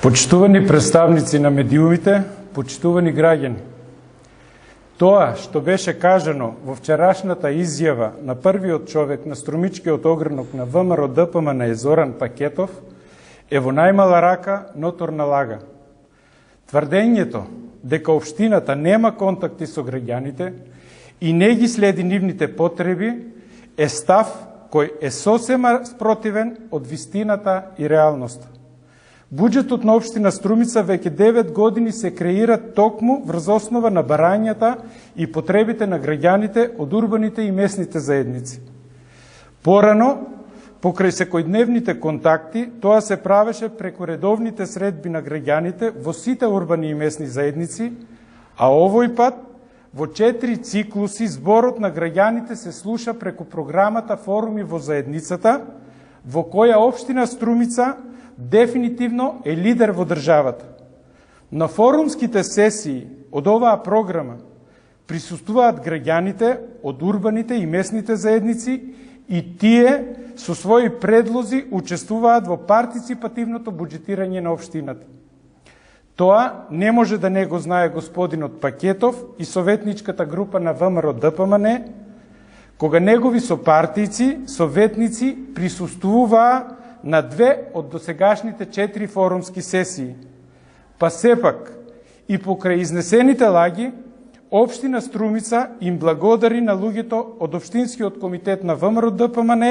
Почитувани представници на медиумите, почитувани граѓани, тоа што беше кажано во вчерашната изјава на првиот човек на струмичкиот огранок на ВМРО ДПМН Зоран Пакетов е во најмала рака ноторна лага. Тврдењето дека општината нема контакти со граѓаните и не ги следи нивните потреби е став кој е сосема спротивен од вистината и реалноста. Буџетот на општина Струмица веќе 9 години се креира токму врз основа на барањата и потребите на граѓаните од урбаните и местните заедници. Порано, покрај секојдневните контакти, тоа се правеше преку редовните средби на граѓаните во сите урбани и местни заедници, а овој пат во 4 циклуси зборот на граѓаните се слуша преку програмата Форуми во заедницата, во која општина Струмица дефинитивно е лидер во државата. На форумските сесии од оваа програма присуствуваат граѓаните од урбаните и местните заедници и тие со своји предлози учествуваат во партиципативното буџетирање на општината. Тоа не може да не го знае господинот Пакетов и советничката група на ВМРО ДПМН, кога негови сопартијци, советници присуствуваа на 2 од досегашните 4 форумски сесии. Па сепак, и покрај изнесените лаги, општина Струмица им благодари на луѓето од Општинскиот комитет на ВМРО ДПМН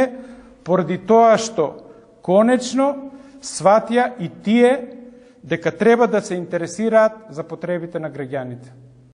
поради тоа што конечно сватија и тие дека треба да се интересираат за потребите на граѓаните.